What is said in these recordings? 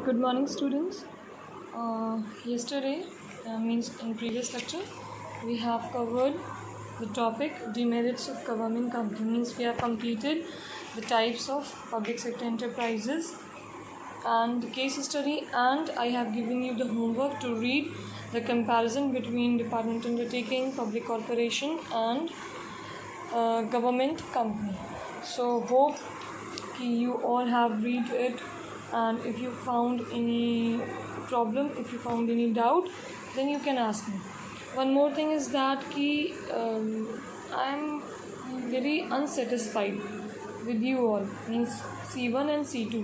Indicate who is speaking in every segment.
Speaker 1: Good morning, students. Yesterday, means in previous lecture, we have covered the topic demerits of government company. Means we have completed the types of public sector enterprises and the case study, and I have given you the homework to read the comparison between department undertaking, public corporation, and government company. So hope you all have read it, and if you found any problem, if you found any doubt, then you can ask me. One more thing is that I am very unsatisfied with you all, means C1 and C2.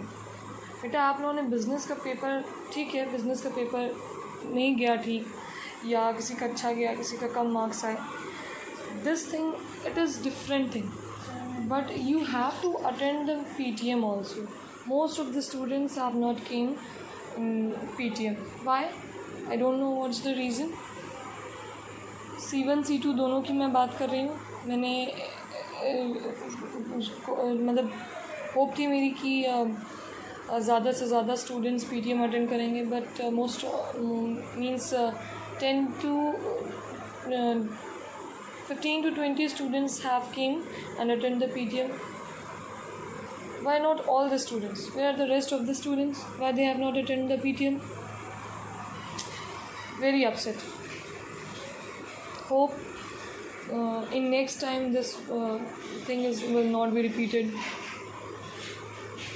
Speaker 1: बेटा आप लोगों ने business का paper, ठीक है, business का paper नहीं गया ठीक, या किसी का अच्छा गया, किसी का कम मार्क्स आए, this thing, it is different thing, but you have to attend the PTM also. Most of the students have not came in PTM. Why? I don't know what's the reason. C1 C2 दोनों की मैं बात कर रही हूँ. मैंने मतलब hope थी मेरी कि ज़्यादा से ज़्यादा स्टूडेंट्स PTM अटेंड करेंगे, but most means 15 to 20 students have came and attend the PTM. Why not all the students? Where are the rest of the students? Why they have not attended the PTM? Very upset. Hope in next time this thing will not be repeated.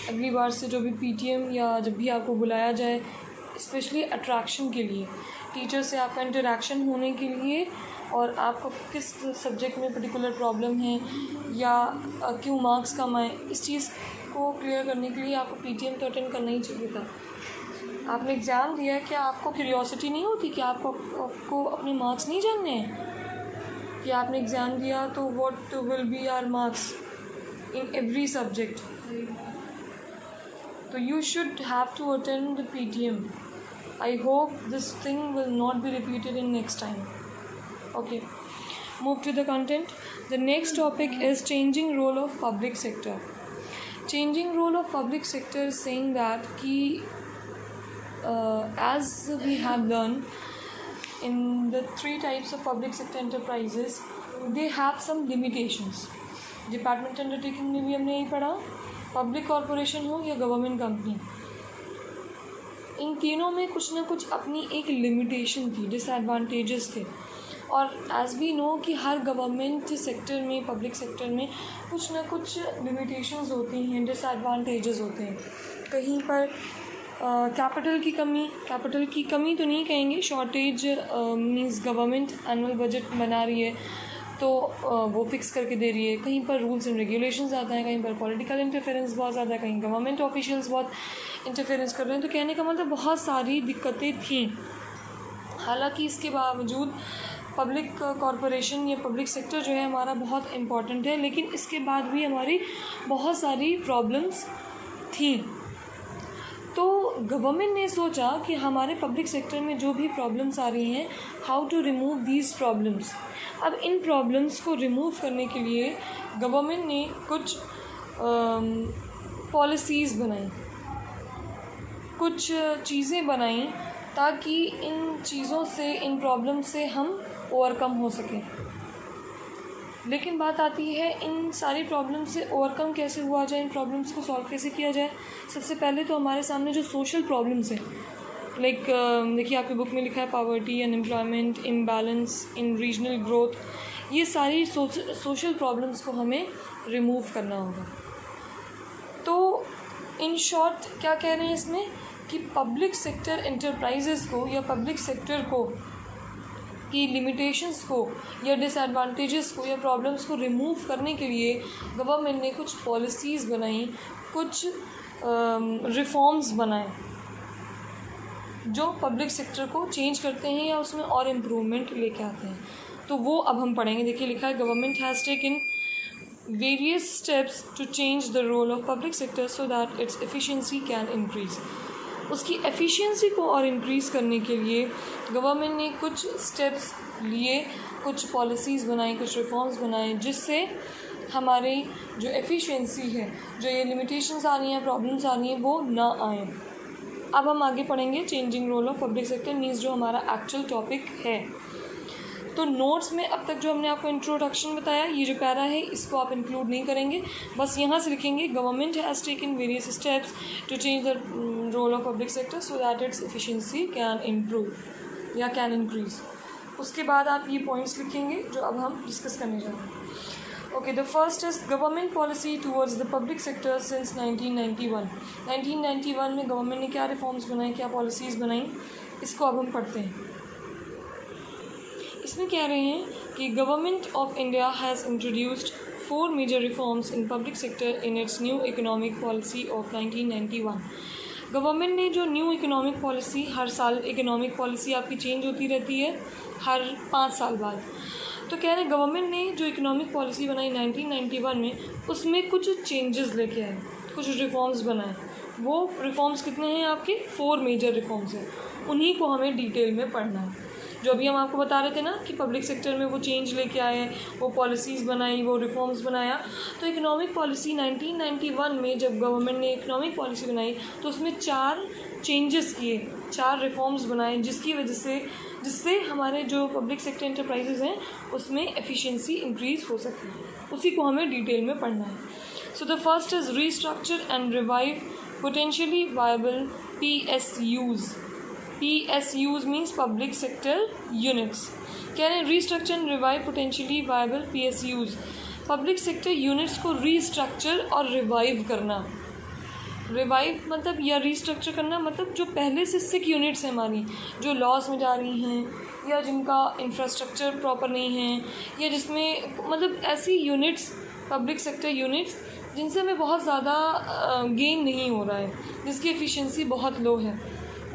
Speaker 1: अगली बार से जो भी PTM या जब भी आपको बुलाया जाए, स्पेशली अट्रैक्शन के लिए, टीचर से आपका इंटरेक्शन होने के लिए, और आपको किस सब्जेक्ट में पर्टिकुलर प्रॉब्लम है या क्यों मार्क्स कम आए, इस चीज़ को क्लियर करने के लिए आपको PTM तो अटेंड करना ही चाहिए था. आपने एग्ज़ाम दिया है, क्या आपको क्यूरियोसिटी नहीं होती कि आपको अपने मार्क्स नहीं जानने हैं? कि आपने एग्ज़ाम दिया तो what will be our marks in every subject, तो you should have to attend the PTM. I hope this thing will not be repeated in next time. Okay, move to the content. The next topic is changing role of public sector. Changing role of public sector is saying that as we have learned in the three types of public sector enterprises, they have some limitations. Department undertaking में भी हमने यही पढ़ा, public corporation हो या government company, इन तीनों में कुछ ना कुछ अपनी एक लिमिटेशन थी, डिसएडवांटेजेस थे. और एज़ वी नो कि हर गवर्नमेंट सेक्टर में, पब्लिक सेक्टर में कुछ ना कुछ लिमिटेशंस होती हैं, डिसएडवांटेजेस होते हैं. कहीं पर कैपिटल की कमी तो नहीं कहेंगे, shortage means government annual budget बना रही है तो वो फिक्स करके दे रही है, कहीं पर रूल्स एंड रेगुलेशंस आता है, कहीं पर पॉलिटिकल इंटरफेरेंस बहुत ज़्यादा है, कहीं गवर्नमेंट ऑफिशियल्स बहुत इंटरफेरेंस कर रहे हैं. तो कहने का मतलब बहुत सारी दिक्कतें थीं. हालांकि इसके बावजूद पब्लिक कॉरपोरेशन या पब्लिक सेक्टर जो है हमारा बहुत इम्पॉर्टेंट है, लेकिन इसके बाद भी हमारी बहुत सारी प्रॉब्लम्स थी. तो गवर्नमेंट ने सोचा कि हमारे पब्लिक सेक्टर में जो भी प्रॉब्लम्स आ रही हैं, how to remove these problems. अब इन प्रॉब्लम्स को रिमूव करने के लिए गवर्नमेंट ने कुछ पॉलिसीज़ बनाई, कुछ चीज़ें बनाई ताकि इन चीज़ों से, इन प्रॉब्लम से हम ओवरकम हो सकें. लेकिन बात आती है इन सारी प्रॉब्लम से ओवरकम कैसे हुआ जाए, इन प्रॉब्लम्स को सॉल्व कैसे किया जाए. सबसे पहले तो हमारे सामने जो सोशल प्रॉब्लम्स हैं, लाइक देखिए आपकी बुक में लिखा है पॉवर्टी, अनएम्प्लॉयमेंट, इम्बैलेंस इन रीजनल ग्रोथ, ये सारी सोशल प्रॉब्लम्स को हमें रिमूव करना होगा. तो इन शॉर्ट क्या कह रहे हैं इसमें कि पब्लिक सेक्टर एंटरप्राइजेज़ को या पब्लिक सेक्टर को की लिमिटेशंस को या डिसएडवांटेजेस को या प्रॉब्लम्स को रिमूव करने के लिए गवर्नमेंट ने कुछ पॉलिसीज़ बनाई, कुछ रिफॉर्म्स बनाए जो पब्लिक सेक्टर को चेंज करते हैं या उसमें और इम्प्रूवमेंट लेके आते हैं. तो वो अब हम पढ़ेंगे. देखिए लिखा है government has taken various steps to change the role of public sector so that its efficiency can increase. उसकी एफिशिएंसी को और इंक्रीज़ करने के लिए गवर्नमेंट ने कुछ स्टेप्स लिए, कुछ पॉलिसीज़ बनाई, कुछ रिफॉर्म्स बनाए, जिससे हमारी जो एफिशिएंसी है, जो ये लिमिटेशंस आ रही हैं, प्रॉब्लम्स आ रही हैं, वो ना आए. अब हम आगे पढ़ेंगे changing role of public sector means जो हमारा एक्चुअल टॉपिक है। तो नोट्स में अब तक जो हमने आपको इंट्रोडक्शन बताया, ये जो पैरा है इसको आप इंक्लूड नहीं करेंगे, बस यहाँ से लिखेंगे government has taken various steps to change the role of public sector so that its efficiency can improve या कैन इंक्रीज। उसके बाद आप ये पॉइंट्स लिखेंगे जो अब हम डिस्कस करने जा रहे हैं। Okay, the first is government policy towards the public sector since 1991। 1991 में गवर्नमेंट ने क्या रिफॉर्म्स बनाई, क्या पॉलिसीज़ बनाई, इसको अब हम पढ़ते हैं। इसमें कह रहे हैं कि government of India has introduced 4 major reforms in public sector in its new economic policy of 1991। Government ने जो न्यू इकोनॉमिक पॉलिसी, हर साल इकोनॉमिक पॉलिसी आपकी चेंज होती रहती है हर 5 साल बाद, तो कह रहे हैं गवर्नमेंट ने जो इकोनॉमिक पॉलिसी बनाई 1991 में, उसमें कुछ चेंजेस लेके आए, कुछ रिफॉर्म्स बनाए। वो रिफॉर्म्स कितने हैं आपके? 4 मेजर रिफॉर्म्स हैं, उन्हीं को हमें डिटेल में पढ़ना है। जो अभी हम आपको बता रहे थे ना कि पब्लिक सेक्टर में वो चेंज लेके आए, वो पॉलिसीज़ बनाई, वो रिफॉर्म्स बनाया। तो इकोनॉमिक पॉलिसी 1991 में जब गवर्नमेंट ने इकोनॉमिक पॉलिसी बनाई तो उसमें 4 चेंजेस किए, 4 रिफॉर्म्स बनाए, जिसकी वजह से जिससे हमारे जो पब्लिक सेक्टर एंटरप्राइजेज़ हैं उसमें एफिशिएंसी इंक्रीज़ हो सके। उसी को हमें डिटेल में पढ़ना है। So the first is restructure and revive potentially viable PSUs। PSUs means public sector units. कह रहे हैं restructure and revive potentially viable PSUs, public sector units को रीस्ट्रक्चर और रिवाइव करना। रिवाइव मतलब या रीस्ट्रक्चर करना मतलब जो पहले से सिक यूनिट्स हैं हमारी, जो लॉस में जा रही हैं या जिनका इंफ्रास्ट्रक्चर प्रॉपर नहीं है, या जिसमें मतलब ऐसी यूनिट्स, पब्लिक सेक्टर यूनिट्स जिनसे हमें बहुत ज़्यादा गेन नहीं हो रहा है, जिसकी एफिशिएंसी बहुत लो है,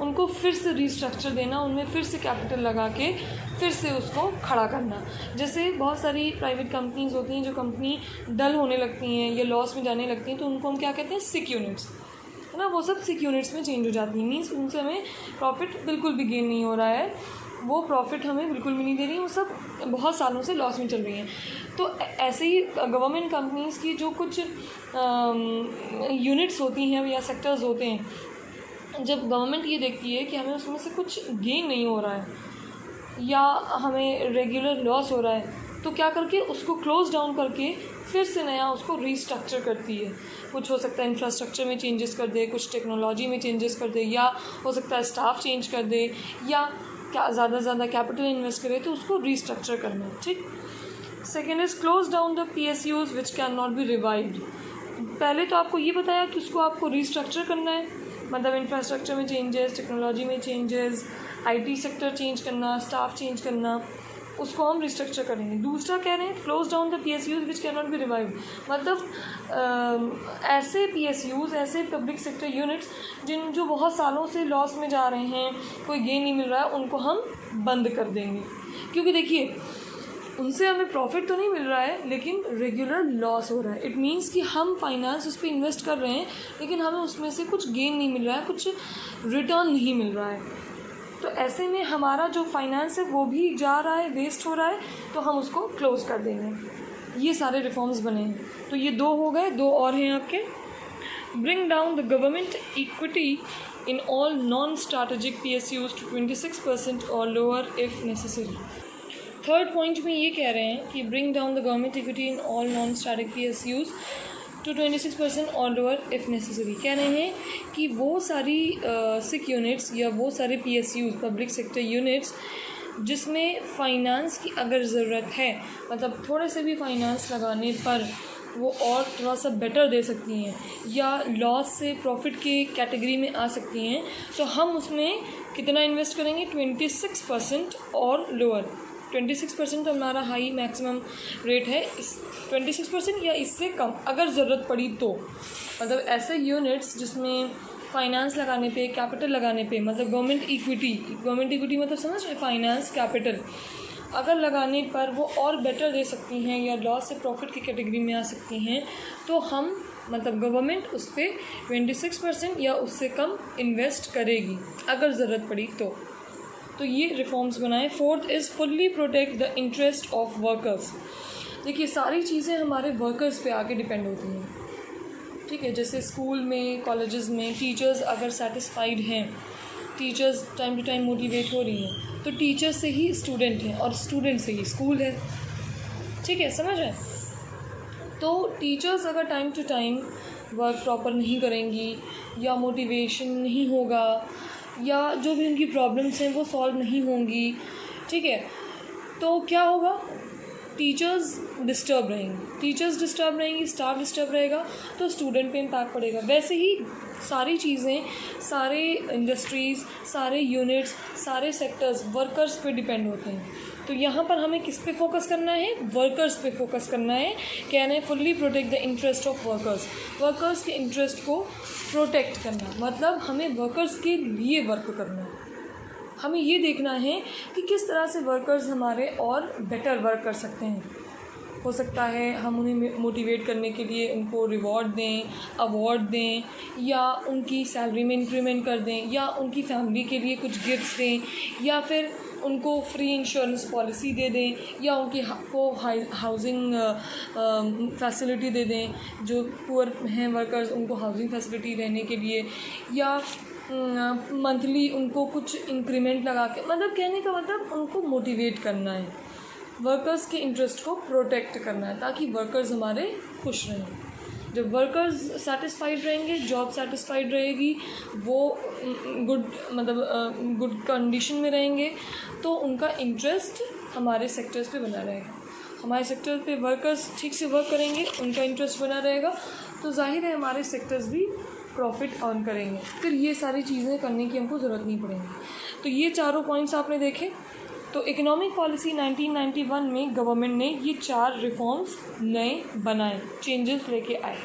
Speaker 1: उनको फिर से रीस्ट्रक्चर देना, उनमें फिर से कैपिटल लगा के फिर से उसको खड़ा करना। जैसे बहुत सारी प्राइवेट कंपनीज होती हैं, जो कंपनी डल होने लगती हैं या लॉस में जाने लगती हैं, तो उनको हम क्या कहते हैं? सिक यूनिट्स, है ना। वो सब सिक यूनिट्स में चेंज हो जाती हैं, मीन्स उनसे हमें प्रॉफिट बिल्कुल भी गेन नहीं हो रहा है, वो प्रॉफिट हमें बिल्कुल भी नहीं दे रही है, वो सब बहुत सालों से लॉस में चल रही हैं। तो ऐसे ही गवर्नमेंट कंपनीज़ की जो कुछ यूनिट्स होती हैं या सेक्टर्स होते हैं, जब गवर्नमेंट ये देखती है कि हमें उसमें से कुछ गेन नहीं हो रहा है या हमें रेगुलर लॉस हो रहा है, तो क्या करके उसको क्लोज डाउन करके फिर से नया उसको रीस्ट्रक्चर करती है। कुछ हो सकता है इंफ्रास्ट्रक्चर में चेंजेस कर दे, कुछ टेक्नोलॉजी में चेंजेस कर दे, या हो सकता है स्टाफ चेंज कर दे, या क्या ज़्यादा से ज़्यादा कैपिटल इन्वेस्ट करे, तो उसको रीस्ट्रक्चर करना है। ठीक। Second is close down the PSUs which can not be revived. पहले तो आपको ये बताया कि उसको आपको रीस्ट्रक्चर करना है, मतलब इंफ्रास्ट्रक्चर में चेंजेस, टेक्नोलॉजी में चेंजेस, IT सेक्टर चेंज करना, स्टाफ चेंज करना, उसको हम रिस्ट्रक्चर करेंगे। दूसरा कह रहे हैं close down the PSUs which can not be revive, मतलब ऐसे PSUs, ऐसे पब्लिक सेक्टर यूनिट्स जो बहुत सालों से लॉस में जा रहे हैं, कोई गेन नहीं मिल रहा है, उनको हम बंद कर देंगे। क्योंकि देखिए उनसे हमें प्रॉफिट तो नहीं मिल रहा है, लेकिन रेगुलर लॉस हो रहा है। इट मीन्स कि हम फाइनेंस उस पर इन्वेस्ट कर रहे हैं, लेकिन हमें उसमें से कुछ गेन नहीं मिल रहा है, कुछ रिटर्न नहीं मिल रहा है। तो ऐसे में हमारा जो फाइनेंस है वो भी जा रहा है, वेस्ट हो रहा है, तो हम उसको क्लोज कर देंगे। ये सारे रिफॉर्म्स बने हैं। तो ये 2 हो गए, 2 और हैं आपके। Bring down the government equity in all non strategic PSUs to 26% और lower if necessary. Third point में ये कह रहे हैं कि bring down the government equity in all non static PSUs to 26% और लोअर इफ़ नेसेसरी। कह रहे हैं कि वो सारी सिक यूनिट्स या वो सारे PSUs, पब्लिक सेक्टर यूनिट्स, जिसमें फ़ाइनेंस की अगर ज़रूरत है, मतलब थोड़े से भी फाइनेंस लगाने पर वो और थोड़ा सा बेटर दे सकती हैं या लॉस से प्रॉफिट के कैटेगरी में आ सकती हैं, तो हम उसमें कितना इन्वेस्ट करेंगे? 26% और लोअर। 26% तो हमारा हाई मैक्सिमम रेट है। इस 26% या इससे कम अगर ज़रूरत पड़ी तो, मतलब ऐसे यूनिट्स जिसमें फाइनेंस लगाने पे, कैपिटल लगाने पे, मतलब गवर्नमेंट इक्विटी मतलब समझ रहे, फाइनेंस कैपिटल अगर लगाने पर वो और बेटर दे सकती हैं या लॉस से प्रॉफिट की कैटेगरी में आ सकती हैं, तो हम मतलब गवर्नमेंट उस पर 26% या उससे कम इन्वेस्ट करेगी अगर ज़रूरत पड़ी तो ये रिफॉर्म्स बनाए। Fourth is fully protect the interest of workers. देखिए सारी चीज़ें हमारे वर्कर्स पे आके डिपेंड होती हैं, ठीक है, जैसे स्कूल में, कॉलेजेस में टीचर्स अगर सेटिस्फाइड हैं, teachers time to time motivate हो रही हैं, तो टीचर से ही स्टूडेंट हैं और स्टूडेंट से ही स्कूल है। ठीक है, समझ रहे हैं? तो टीचर्स अगर time to time work proper नहीं करेंगी या मोटिवेशन नहीं होगा या जो भी उनकी प्रॉब्लम्स हैं वो सॉल्व नहीं होंगी, ठीक है, तो क्या होगा? टीचर्स डिस्टर्ब रहेंगी, स्टाफ डिस्टर्ब रहेगा, तो स्टूडेंट पे इम्पैक्ट पड़ेगा। वैसे ही सारी चीज़ें, सारे इंडस्ट्रीज़, सारे यूनिट्स, सारे सेक्टर्स वर्कर्स पे डिपेंड होते हैं। तो यहाँ पर हमें किस पे फोकस करना है? वर्कर्स पे फोकस करना है। कहना है fully protect the interest of workers के इंटरेस्ट को प्रोटेक्ट करना, मतलब हमें वर्कर्स के लिए वर्क करना है। हमें ये देखना है कि किस तरह से वर्कर्स हमारे और बेटर वर्क कर सकते हैं। हो सकता है हम उन्हें मोटिवेट करने के लिए उनको रिवॉर्ड दें, अवार्ड दें, या उनकी सैलरी में इंक्रीमेंट कर दें, या उनकी फैमिली के लिए कुछ गिफ्ट्स दें, या फिर उनको फ्री इंश्योरेंस पॉलिसी दे दें, या उनकी को हाउसिंग फैसिलिटी दे दें। जो पुअर हैं वर्कर्स, उनको हाउसिंग फैसिलिटी रहने के लिए, या मंथली उनको कुछ इंक्रीमेंट लगा के, मतलब कहने का मतलब उनको मोटिवेट करना है, वर्कर्स के इंटरेस्ट को प्रोटेक्ट करना है, ताकि वर्कर्स हमारे खुश रहें। जब वर्कर्स सेटिस्फाइड रहेंगे, जॉब सेटिस्फाइड रहेगी, वो गुड कंडीशन में रहेंगे, तो उनका इंटरेस्ट हमारे सेक्टर्स पे बना रहेगा। हमारे सेक्टर पे वर्कर्स ठीक से वर्क करेंगे, उनका इंटरेस्ट बना रहेगा, तो जाहिर है हमारे सेक्टर्स भी प्रॉफिट अर्न करेंगे। फिर ये सारी चीज़ें करने की हमको ज़रूरत नहीं पड़ेंगी। तो ये चारों पॉइंट्स आपने देखे। तो इकोनॉमिक पॉलिसी 1991 में गवर्नमेंट ने ये 4 रिफॉर्म्स नए बनाए, चेंजेस लेके आए।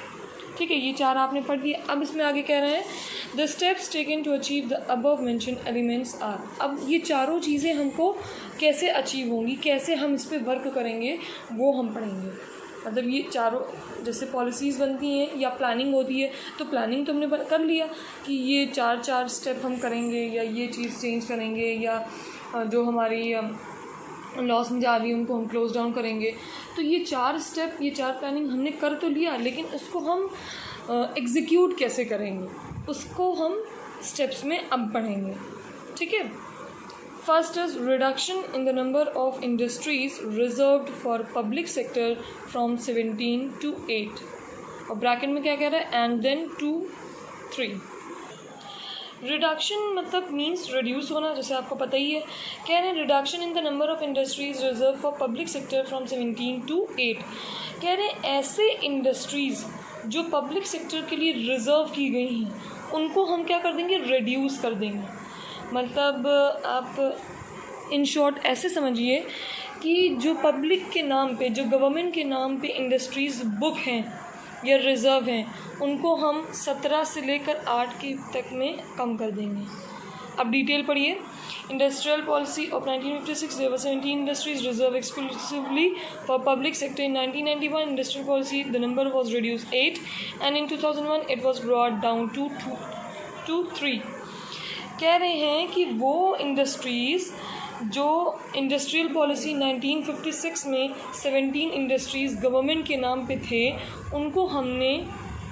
Speaker 1: ठीक है, ये 4 आपने पढ़ दिए। अब इसमें आगे कह रहे हैं the steps taken to achieve the above mention elements are. अब ये चारों चीज़ें हमको कैसे अचीव होंगी, कैसे हम इस पर वर्क करेंगे, वो हम पढ़ेंगे। मतलब ये चारों, जैसे पॉलिसीज़ बनती हैं या प्लानिंग होती है, तो प्लानिंग तो हमने कर लिया कि ये 4 स्टेप हम करेंगे, या ये चीज़ चेंज करेंगे, या जो हमारी लॉस में जा रही है उनको हम क्लोज डाउन करेंगे। तो ये 4 स्टेप, ये 4 प्लानिंग हमने कर तो लिया, लेकिन उसको हम एग्जीक्यूट कैसे करेंगे, उसको हम स्टेप्स में अब पढ़ेंगे। ठीक है, first is reduction in the number of industries reserved for public sector from 17 to 8, और ब्रैकेट में क्या कह रहा है, एंड देन 2, 3। रिडक्शन मतलब मीन्स रिड्यूस होना, जैसे आपको पता ही है। कह रहे हैं reduction in the number of industries reserve for public sector from 17 to 8। कह रहे हैं ऐसे इंडस्ट्रीज़ जो पब्लिक सेक्टर के लिए रिज़र्व की गई हैं, उनको हम क्या कर देंगे, रिड्यूस कर देंगे। मतलब आप इन शॉर्ट ऐसे समझिए कि जो पब्लिक के नाम पे, जो गवर्नमेंट के नाम पे इंडस्ट्रीज़ बुक हैं या रिज़र्व हैं, उनको हम 17 से लेकर 8 के तक में कम कर देंगे। अब डिटेल पढ़िए। Industrial policy of 1956, there were 17 industries reserve exclusively for public sector. In 1991 industrial policy the number was reduce 8 and in 2001 it was brought down to 3। कह रहे हैं कि वो इंडस्ट्रीज़ जो इंडस्ट्रियल पॉलिसी 1956 में 17 इंडस्ट्रीज़ गवर्नमेंट के नाम पे थे, उनको हमने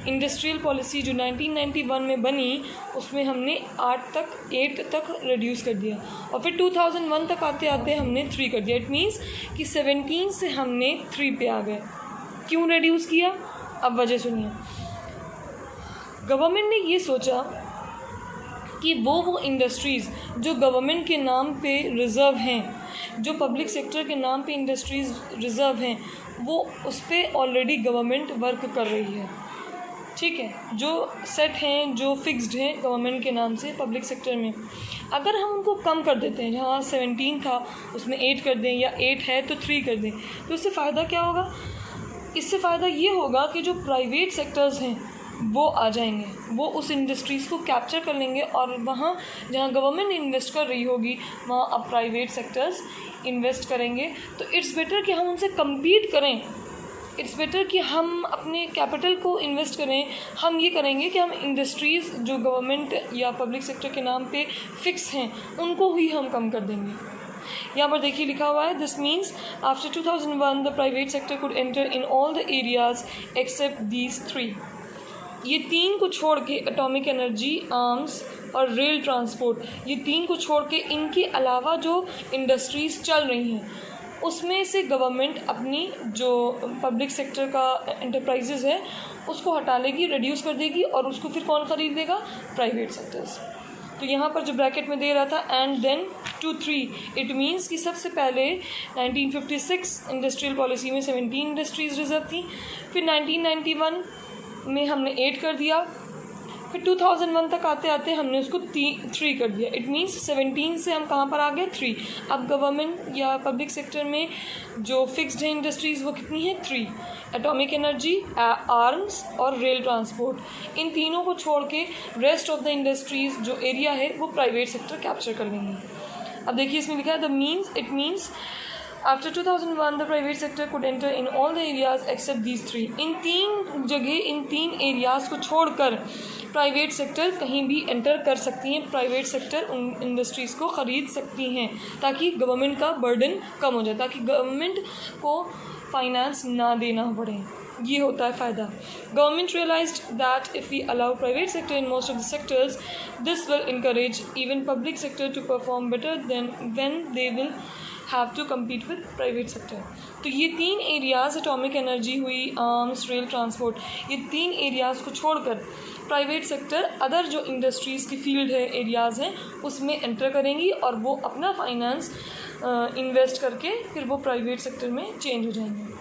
Speaker 1: इंडस्ट्रियल पॉलिसी जो 1991 में बनी, उसमें हमने 8 तक रिड्यूस कर दिया, और फिर 2001 तक आते आते हमने 3 कर दिया। इट मीन्स कि 17 से हमने 3 पे आ गए। क्यों रिड्यूस किया, अब वजह सुनिए। गवर्नमेंट ने ये सोचा कि वो इंडस्ट्रीज़ जो गवर्नमेंट के नाम पे रिज़र्व हैं, जो पब्लिक सेक्टर के नाम पे इंडस्ट्रीज़ रिज़र्व हैं, वो उस पर ऑलरेडी गवर्नमेंट वर्क कर रही है। ठीक है, जो सेट हैं, जो फिक्स्ड हैं गवर्नमेंट के नाम से पब्लिक सेक्टर में, अगर हम उनको कम कर देते हैं, जहाँ 17 था उसमें 8 कर दें, या 8 है तो 3 कर दें, तो इससे फ़ायदा क्या होगा? इससे फ़ायदा ये होगा कि जो प्राइवेट सेक्टर्स हैं वो आ जाएंगे, वो उस इंडस्ट्रीज़ को कैप्चर कर लेंगे, और वहाँ जहाँ गवर्नमेंट इन्वेस्ट कर रही होगी वहाँ अब प्राइवेट सेक्टर्स इन्वेस्ट करेंगे। तो इट्स बेटर कि हम उनसे कम्पीट करें, इट्स बेटर कि हम अपने कैपिटल को इन्वेस्ट करें। हम ये करेंगे कि हम इंडस्ट्रीज़ जो गवर्नमेंट या पब्लिक सेक्टर के नाम पे फिक्स हैं, उनको ही हम कम कर देंगे। यहाँ पर देखिए लिखा हुआ है, this means after 2001 the private sector could enter in all the areas except these 3। ये तीन को छोड़ के एटॉमिक एनर्जी, आर्म्स और रेल ट्रांसपोर्ट, ये तीन को छोड़ के इनके अलावा जो इंडस्ट्रीज़ चल रही हैं उसमें से गवर्नमेंट अपनी जो पब्लिक सेक्टर का एंटरप्राइजेज़ है उसको हटा लेगी, रिड्यूस कर देगी, और उसको फिर कौन ख़रीदेगा? Private sectors. तो यहाँ पर जो ब्रैकेट में दे रहा था एंड देन 2, 3, इट मीन्स कि सबसे पहले 1956 इंडस्ट्रियल पॉलिसी में 17 इंडस्ट्रीज़ रिजर्व थी, फिर 1991 में हमने 8 कर दिया, फिर 2001 तक आते आते हमने उसको 3 कर दिया। इट मीन्स 17 से हम कहाँ पर आ गए? 3। अब गवर्नमेंट या पब्लिक सेक्टर में जो फिक्स्ड है इंडस्ट्रीज़ वो कितनी है? 3। एटॉमिक एनर्जी, आर्म्स और रेल ट्रांसपोर्ट, इन तीनों को छोड़ के रेस्ट ऑफ द इंडस्ट्रीज़ जो एरिया है वो प्राइवेट सेक्टर कैप्चर कर लेंगे। अब देखिए इसमें लिखा है it means after 2001 the private sector could enter in all the areas except these 3। इन तीन जगह, इन तीन एरियाज़ को छोड़कर प्राइवेट सेक्टर कहीं भी एंटर कर सकती हैं, प्राइवेट सेक्टर उन इंडस्ट्रीज़ को ख़रीद सकती हैं ताकि गवर्नमेंट का बर्डन कम हो जाए, ताकि गवर्नमेंट को फाइनेंस ना देना पड़े। ये होता है फ़ायदा। Government realised that if we allow private sector in most of the sectors this will encourage even public sector to perform better then when they will have to compete with private sector. तो ये तीन areas, atomic energy हुई, arms, rail transport, ये तीन areas को छोड़कर private sector other जो industries की फील्ड है, एरियाज़ हैं, उसमें एंटर करेंगी और वो अपना फाइनेंस इन्वेस्ट करके फिर वो प्राइवेट सेक्टर में चेंज हो जाएंगे।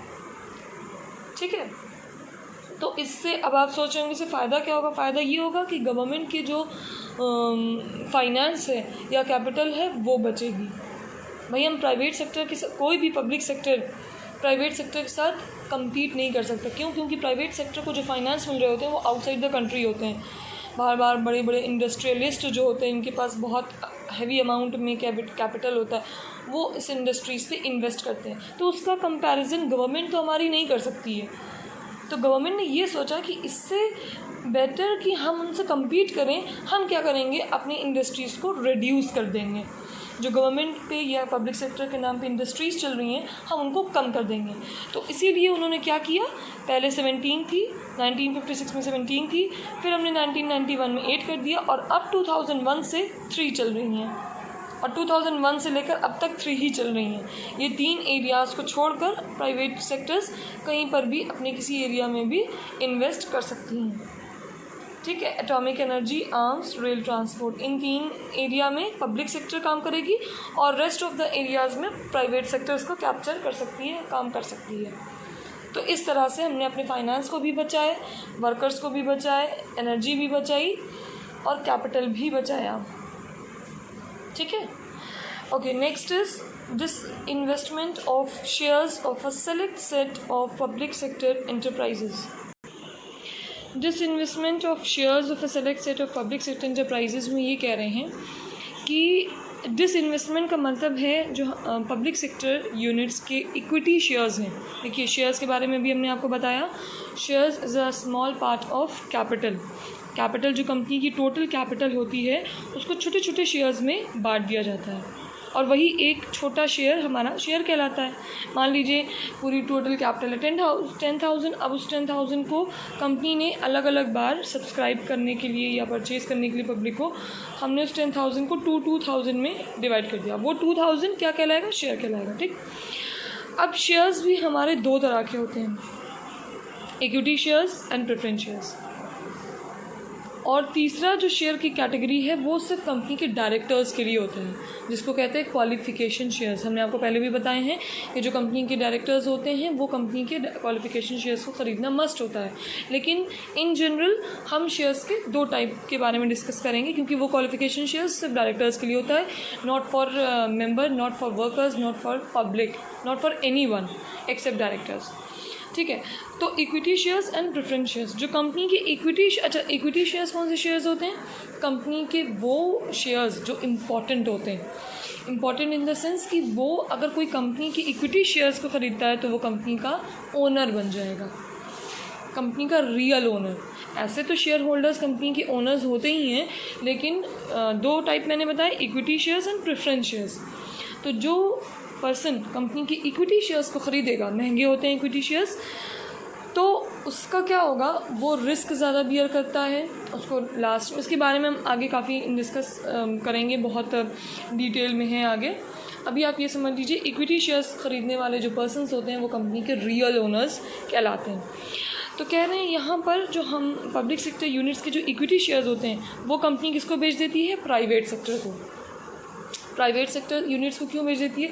Speaker 1: ठीक है, तो इससे अब आप सोच रहे होंगे इससे फ़ायदा क्या होगा? फ़ायदा ये होगा कि गवर्नमेंट की जो फाइनेंस है या कैपिटल है वो बचेगी। भाई हम प्राइवेट सेक्टर के कोई भी पब्लिक सेक्टर प्राइवेट सेक्टर के साथ कम्पीट नहीं कर सकता। क्यों? क्योंकि प्राइवेट सेक्टर को जो फाइनेंस मिल रहे होते हैं वो आउटसाइड द कंट्री होते हैं। बार बड़े बड़े इंडस्ट्रियलिस्ट जो होते हैं इनके पास बहुत हैवी अमाउंट में कैपिटल होता है, वो इस इंडस्ट्रीज़ पे इन्वेस्ट करते हैं। तो उसका कंपैरिजन गवर्नमेंट तो हमारी नहीं कर सकती है। तो गवर्नमेंट ने ये सोचा कि इससे बेटर कि हम उनसे कम्पीट करें, हम क्या करेंगे? अपनी इंडस्ट्रीज़ को रिड्यूस कर देंगे। जो गवर्नमेंट पे या पब्लिक सेक्टर के नाम पे इंडस्ट्रीज़ चल रही हैं हम उनको कम कर देंगे। तो इसीलिए उन्होंने क्या किया? पहले 17 थी, 1956 में 17 थी, फिर हमने 1991 में 8 कर दिया और अब 2001 से 3 चल रही हैं, और 2001 से लेकर अब तक 3 ही चल रही हैं। ये तीन एरियाज़ को छोड़कर प्राइवेट सेक्टर्स कहीं पर भी अपने किसी एरिया में भी इन्वेस्ट कर सकती हैं। ठीक है, atomic energy, arms, rail transport, इन तीन एरिया में पब्लिक सेक्टर काम करेगी और रेस्ट ऑफ द एरियाज़ में प्राइवेट सेक्टर्स को कैप्चर कर सकती है, काम कर सकती है। तो इस तरह से हमने अपने फाइनेंस को भी बचाए, वर्कर्स को भी बचाए, एनर्जी भी बचाई और कैपिटल भी बचाया। ठीक है, okay, next is this investment of shares of a select set of public sector enterprises. Disinvestment of shares of a select set of public sector enterprises में ये कह रहे हैं कि डिसइन्वेस्टमेंट का मतलब है जो पब्लिक सेक्टर यूनिट्स के इक्विटी शेयर्स हैं। देखिए शेयर्स के बारे में भी हमने आपको बताया, shares is a small part of capital. Capital जो कंपनी की टोटल कैपिटल होती है उसको छोटे छोटे शेयर्स में बांट दिया जाता है और वही एक छोटा शेयर हमारा शेयर कहलाता है। मान लीजिए पूरी टोटल कैपिटल है 10,000, अब उस 10,000 को कंपनी ने अलग अलग बार सब्सक्राइब करने के लिए या परचेज़ करने के लिए पब्लिक को हमने उस 10,000 को 2,000 में डिवाइड कर दिया। वो 2,000 क्या कहलाएगा? शेयर कहलाएगा। ठीक, अब शेयर्स भी हमारे दो तरह के होते हैं, equity shares and preference shares. और तीसरा जो शेयर की कैटेगरी है वो सिर्फ कंपनी के डायरेक्टर्स के लिए होता है, जिसको कहते हैं क्वालिफिकेशन शेयर्स। हमने आपको पहले भी बताए हैं कि जो कंपनी के डायरेक्टर्स होते हैं वो कंपनी के क्वालिफिकेशन शेयर्स को ख़रीदना मस्ट होता है। लेकिन इन जनरल हम शेयर्स के दो टाइप के बारे में डिस्कस करेंगे, क्योंकि वो क्वालिफिकेशन शेयर्स सिर्फ डायरेक्टर्स के लिए होता है, not for member, not for workers, not for public, not for anyone except directors. ठीक है, तो equity shares and preference shares, जो कंपनी के इक्विटी शेयर्स कौन से शेयर्स होते हैं? कंपनी के वो शेयर्स जो इम्पॉर्टेंट होते हैं, इम्पॉर्टेंट इन द सेंस कि वो अगर कोई कंपनी की इक्विटी शेयर्स को ख़रीदता है तो वो कंपनी का ओनर बन जाएगा, कंपनी का रियल ओनर। ऐसे तो शेयर होल्डर्स कंपनी के ओनर्स होते ही हैं, लेकिन दो टाइप मैंने बताया, equity shares and preference shares. तो जो पर्सन कंपनी की इक्विटी शेयर्स को ख़रीदेगा, महंगे होते हैं इक्विटी शेयर्स, तो उसका क्या होगा, वो रिस्क ज़्यादा बियर करता है उसको लास्ट, उसके बारे में हम आगे काफ़ी डिस्कस करेंगे, बहुत डिटेल में है आगे। अभी आप ये समझ लीजिए, इक्विटी शेयर्स ख़रीदने वाले जो पर्सन्स होते हैं वो कंपनी के रियल ओनर्स कहलाते हैं। तो कह रहे हैं यहाँ पर जो हम पब्लिक सेक्टर यूनिट्स के जो इक्विटी शेयर्स होते हैं वो कंपनी किसको बेच देती है, प्राइवेट सेक्टर को। प्राइवेट सेक्टर यूनिट्स को क्यों बेच देती है,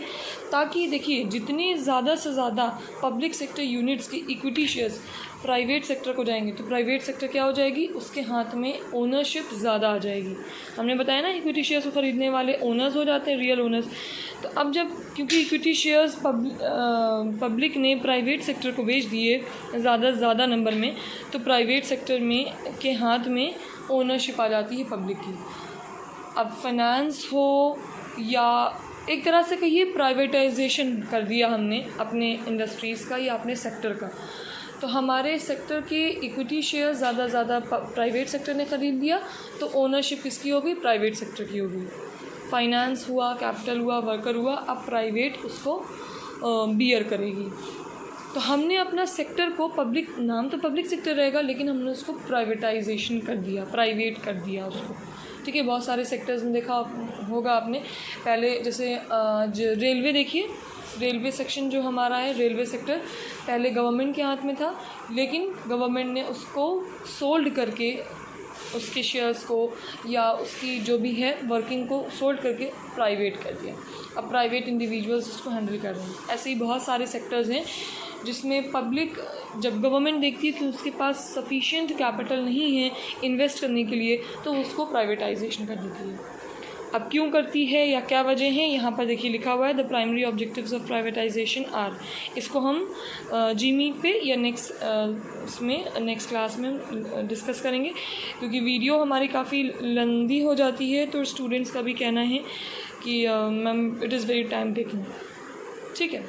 Speaker 1: ताकि देखिए जितने ज़्यादा से ज़्यादा पब्लिक सेक्टर यूनिट्स के इक्विटी शेयर्स प्राइवेट सेक्टर को जाएंगे तो प्राइवेट सेक्टर क्या हो जाएगी, उसके हाथ में ओनरशिप ज़्यादा आ जाएगी। हमने बताया ना इक्विटी शेयर्स को ख़रीदने वाले ओनर्स हो जाते हैं, रियल ओनर्स। तो अब जब क्योंकि इक्विटी शेयर्स पब्लिक ने प्राइवेट सेक्टर को बेच दिए ज़्यादा से ज़्यादा नंबर में, तो प्राइवेट सेक्टर में के हाथ में ओनरशिप आ जाती है पब्लिक की। अब फाइनेंस हो या एक तरह से कहिए प्राइवेटाइजेशन कर दिया हमने अपने इंडस्ट्रीज़ का या अपने सेक्टर का, तो हमारे सेक्टर के इक्विटी शेयर ज़्यादा ज़्यादा प्राइवेट सेक्टर ने ख़रीद लिया, तो ओनरशिप किसकी होगी, प्राइवेट सेक्टर की होगी। फाइनेंस हुआ, कैपिटल हुआ, वर्कर हुआ, अब प्राइवेट उसको बियर करेगी। तो हमने अपना सेक्टर को पब्लिक, नाम तो पब्लिक सेक्टर रहेगा लेकिन हमने उसको प्राइवेटाइजेशन कर दिया, प्राइवेट कर दिया उसको। ठीक है, बहुत सारे सेक्टर्स में देखा होगा आपने, पहले जैसे रेलवे देखिए, रेलवे सेक्शन जो हमारा है, रेलवे सेक्टर पहले गवर्नमेंट के हाथ में था, लेकिन गवर्नमेंट ने उसको सोल्ड करके उसके शेयर्स को या उसकी जो भी है वर्किंग को सोल्ड करके प्राइवेट कर दिया। अब प्राइवेट इंडिविजुअल्स उसको हैंडल कर रहे हैं। ऐसे ही बहुत सारे सेक्टर्स हैं जिसमें पब्लिक, जब गवर्नमेंट देखती है कि उसके पास सफिशिएंट कैपिटल नहीं है इन्वेस्ट करने के लिए, तो उसको प्राइवेटाइजेशन कर देती है। अब क्यों करती है या क्या वजह है, यहाँ पर देखिए लिखा हुआ है, the primary objectives of privatisation are. इसको हम जीमी पे या नेक्स्ट क्लास में डिस्कस करेंगे, क्योंकि वीडियो हमारी काफ़ी लंबी हो जाती है, तो स्टूडेंट्स का भी कहना है कि ma'am it is very time taking. ठीक है।